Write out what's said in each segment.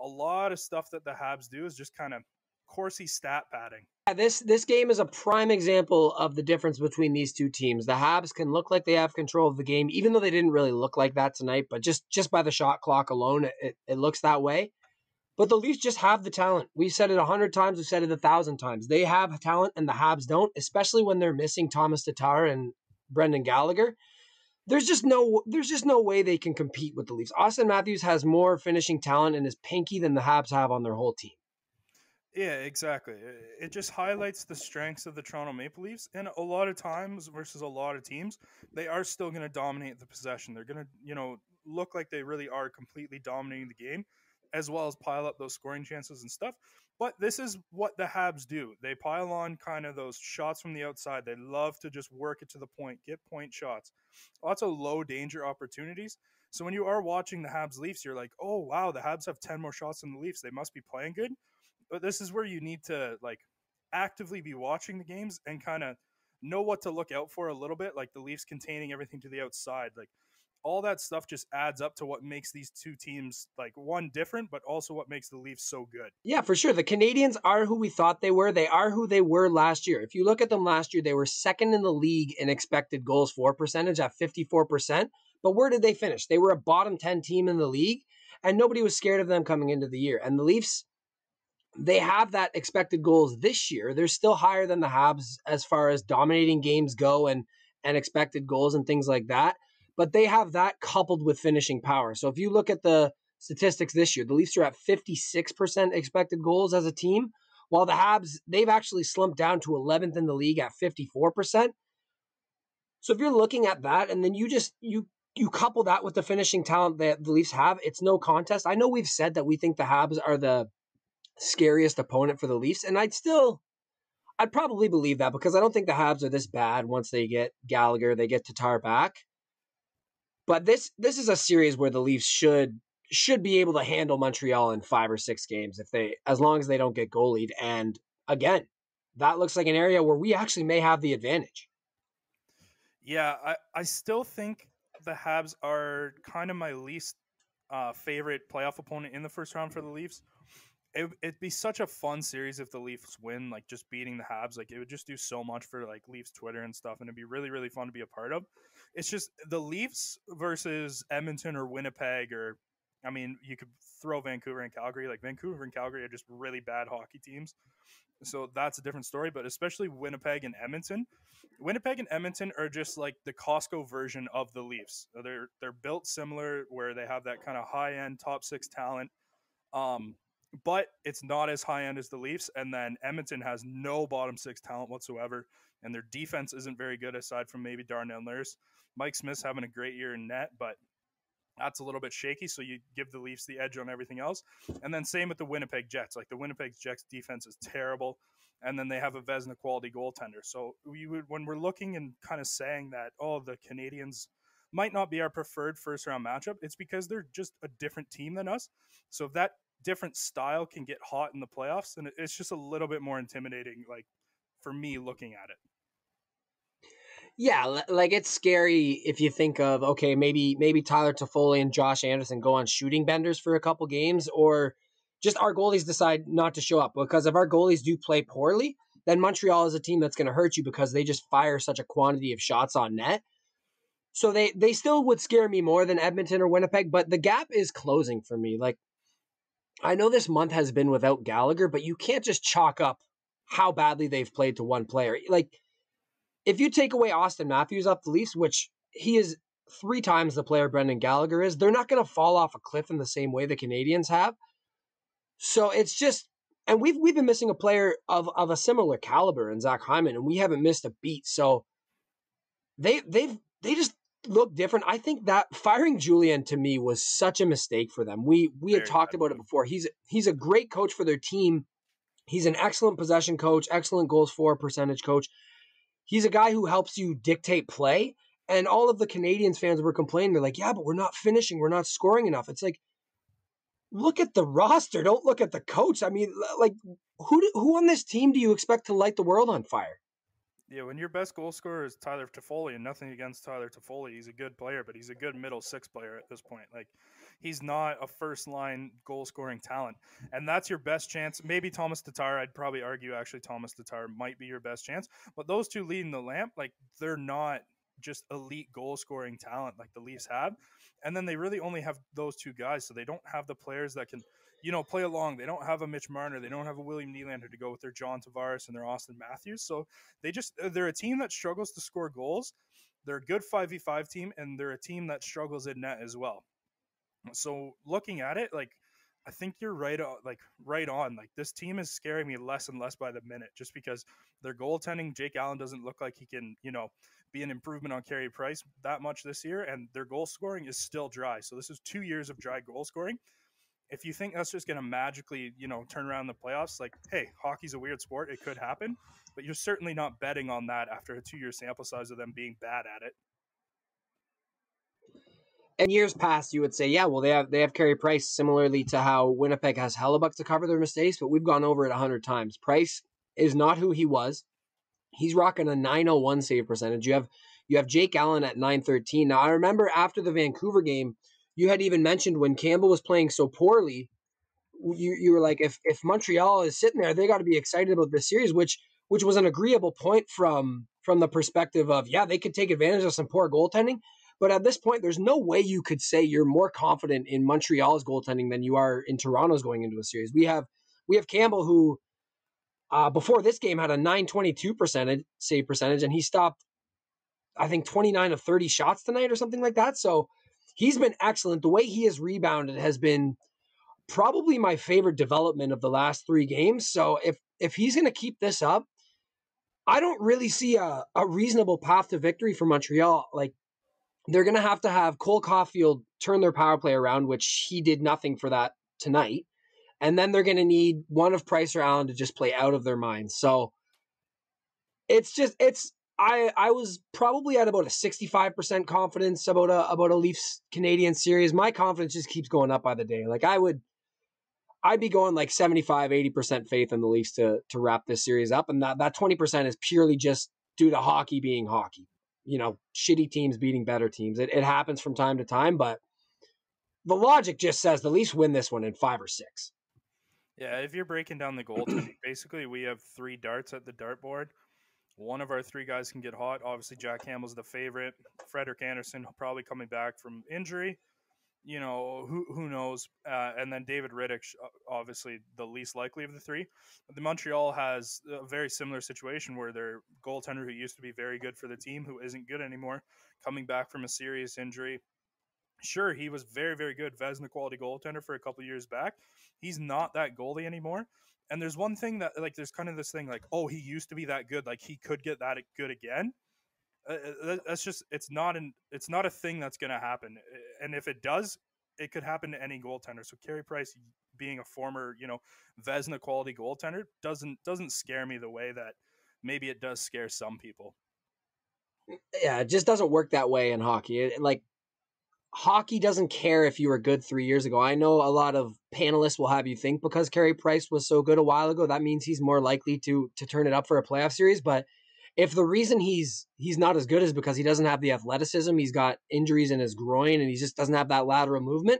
a lot of stuff that the Habs do is just kind of coursey stat padding. Yeah, this game is a prime example of the difference between these two teams. The Habs can look like they have control of the game, even though they didn't really look like that tonight, but just by the shot clock alone, it looks that way. But the Leafs just have the talent. We've said it 100 times. We've said it 1,000 times. They have talent, and the Habs don't, especially when they're missing Thomas Tatar and Brendan Gallagher. There's just no way they can compete with the Leafs. Austin Matthews has more finishing talent and is pinky than the Habs have on their whole team. Yeah, exactly. It just highlights the strengths of the Toronto Maple Leafs. And a lot of times versus a lot of teams, they are still going to dominate the possession. They're going to, look like they really are completely dominating the game, as well as pile up those scoring chances and stuff. But this is what the Habs do. They pile on kind of those shots from the outside. They love to just work it to the point, get point shots. Lots of low danger opportunities. So when you are watching the Habs Leafs, you're like, oh, wow, the Habs have 10 more shots than the Leafs. They must be playing good. But this is where you need to actively be watching the games and kind of know what to look out for a little bit, like the Leafs containing everything to the outside. Like all that stuff just adds up to what makes these two teams one different, but also what makes the Leafs so good. Yeah, for sure. The Canadiens are who we thought they were. They are who they were last year. If you look at them last year, they were second in the league in expected goals for percentage at 54%. But where did they finish? They were a bottom 10 team in the league, and nobody was scared of them coming into the year. And the Leafs, they have that expected goals this year. They're still higher than the Habs as far as dominating games go and expected goals and things like that. But they have that coupled with finishing power. So if you look at the statistics this year, the Leafs are at 56% expected goals as a team, while the Habs, they've actually slumped down to 11th in the league at 54%. So if you're looking at that and then you couple that with the finishing talent that the Leafs have, it's no contest. I know we've said that we think the Habs are the scariest opponent for the Leafs, and I'd probably believe that because I don't think the Habs are this bad once they get Gallagher, they get Tatar back. But this is a series where the Leafs should be able to handle Montreal in 5 or 6 games as long as they don't get goalied. And again, that looks like an area where we actually may have the advantage. Yeah, I still think the Habs are kind of my least favorite playoff opponent in the first round for the Leafs. It'd be such a fun series if the Leafs win, just beating the Habs. It would just do so much for Leafs Twitter and stuff, and it'd be really, really fun to be a part of. It's just the Leafs versus Edmonton or Winnipeg, or you could throw Vancouver and Calgary. Vancouver and Calgary are just really bad hockey teams, so that's a different story. But especially Winnipeg and Edmonton. Winnipeg and Edmonton are just like the Costco version of the Leafs. They're built similar, where they have that kind of high end top 6 talent. But it's not as high end as the Leafs. And then Edmonton has no bottom 6 talent whatsoever. And their defense isn't very good aside from maybe Darnell Nurse. Mike Smith's having a great year in net, but that's a little bit shaky. So you give the Leafs the edge on everything else. And then same with the Winnipeg Jets. The Winnipeg Jets defense is terrible. And then they have a Vezina quality goaltender. So when we're looking and kind of saying that, the Canadiens might not be our preferred first round matchup, it's because they're just a different team than us. So if that different style can get hot in the playoffs, and it's just a little bit more intimidating, for me looking at it. Yeah, it's scary if you think of, okay, maybe Tyler Toffoli and Josh Anderson go on shooting benders for a couple games, or just our goalies decide not to show up. Because if our goalies do play poorly, then Montreal is a team that's going to hurt you because they just fire such a quantity of shots on net. So they still would scare me more than Edmonton or Winnipeg, but the gap is closing for me. I know this month has been without Gallagher, but you can't just chalk up how badly they've played to one player. If you take away Austin Matthews off the Leafs, which he is 3 times the player Brendan Gallagher is, they're not going to fall off a cliff in the same way the Canadiens have. So it's just, and we've been missing a player of a similar caliber in Zach Hyman, and we haven't missed a beat. So they just look different. I think that firing Julian to me was such a mistake for them. We had talked about it before. He's a great coach for their team. He's an excellent possession coach, excellent goals for percentage coach. He's a guy who helps you dictate play. And all of the Canadiens fans were complaining. They're like, yeah, but we're not finishing. We're not scoring enough. It's look at the roster. Don't look at the coach. Who on this team do you expect to light the world on fire? Yeah, when your best goal scorer is Tyler Toffoli, and nothing against Tyler Toffoli, he's a good player, but he's a good middle 6 player at this point. He's not a first line goal scoring talent. And that's your best chance. Maybe Thomas Tatar, I'd probably argue actually Thomas Tatar might be your best chance. But those two leading the lamp, like they're not just elite goal scoring talent like the Leafs have. And then they really only have those two guys. So they don't have the players that can, play along. They don't have a Mitch Marner. They don't have a William Nylander to go with their John Tavares and their Austin Matthews. So they're a team that struggles to score goals. They're a good 5v5 team, and they're a team that struggles in net as well. So looking at it, like I think you're right on, right on. Like this team is scaring me less and less by the minute, just because their goaltending, Jake Allen doesn't look like he can, be an improvement on Carey Price that much this year, and their goal scoring is still dry. So this is 2 years of dry goal scoring. If you think that's just going to magically, turn around the playoffs, like, hey, hockey's a weird sport, it could happen, but you're certainly not betting on that after a 2-year sample size of them being bad at it. In years past, you would say, yeah, well, they have Carey Price, similarly to how Winnipeg has Hellebuck to cover their mistakes, but we've gone over it 100 times. Price is not who he was. He's rocking a 901 save percentage. You have Jake Allen at 913. Now, I remember after the Vancouver game, you had even mentioned when Campbell was playing so poorly, you were like, if Montreal is sitting there, they got to be excited about this series, which was an agreeable point from the perspective of, yeah, they could take advantage of some poor goaltending. But at this point, there's no way you could say you're more confident in Montreal's goaltending than you are in Toronto's going into a series. We have Campbell, who before this game had a 922 save percentage, and he stopped, I think, 29 of 30 shots tonight or something like that. So he's been excellent. The way he has rebounded has been probably my favorite development of the last 3 games. So if he's going to keep this up, I don't really see a reasonable path to victory for Montreal. Like, they're going to have Cole Caulfield turn their power play around, which he did nothing for that tonight. And then they're going to need one of Price or Allen to just play out of their minds. So I was probably at about a 65% confidence about a Leafs Canadian series. My confidence just keeps going up by the day. Like I'd be going like 75, 80% faith in the Leafs to wrap this series up. And that 20% is purely just due to hockey being hockey. Shitty teams beating better teams. It happens from time to time, but the logic just says the Leafs win this one in 5 or 6. Yeah, if you're breaking down the goaltending, basically we have 3 darts at the dartboard. One of our 3 guys can get hot. Obviously, Jack Campbell's the favorite. Frederik Andersen probably coming back from injury. Who knows? And then David Rittich, obviously the least likely of the 3. But the Montreal has a very similar situation where their goaltender, who used to be very good for the team, who isn't good anymore, coming back from a serious injury. Sure, he was very, very good Vezina quality goaltender for a couple years back. He's not that goalie anymore. And there's one thing that, like, there's kind of this thing like, oh, he used to be that good, like he could get that good again. That's just it's not a thing that's going to happen. And if it does, it could happen to any goaltender. So Carey Price, being a former Vezina quality goaltender, doesn't scare me the way that maybe it does scare some people. Yeah, it just doesn't work that way in hockey. Hockey doesn't care if you were good 3 years ago. I know a lot of panelists will have you think because Carey Price was so good a while ago, that means he's more likely to turn it up for a playoff series. But if the reason he's not as good is because he doesn't have the athleticism, he's got injuries in his groin, and he just doesn't have that lateral movement,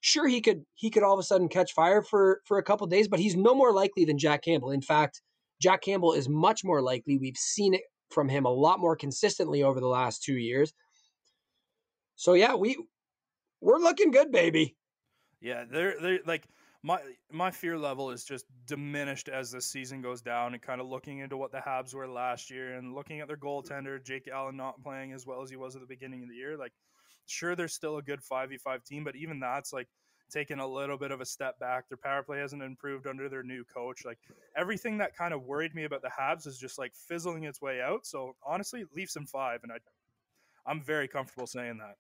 sure, he could all of a sudden catch fire for a couple of days, but he's no more likely than Jack Campbell. In fact, Jack Campbell is much more likely. We've seen it from him a lot more consistently over the last 2 years. So yeah, we're looking good, baby. Yeah, they're like my fear level is just diminished as the season goes down, and kind of looking into what the Habs were last year and looking at their goaltender, Jake Allen, not playing as well as he was at the beginning of the year. Like, sure, they're still a good 5v5 team, but even that's like taking a little bit of a step back. Their power play hasn't improved under their new coach. Like, everything that kind of worried me about the Habs is just like fizzling its way out. So honestly, Leafs in 5, and I'm very comfortable saying that.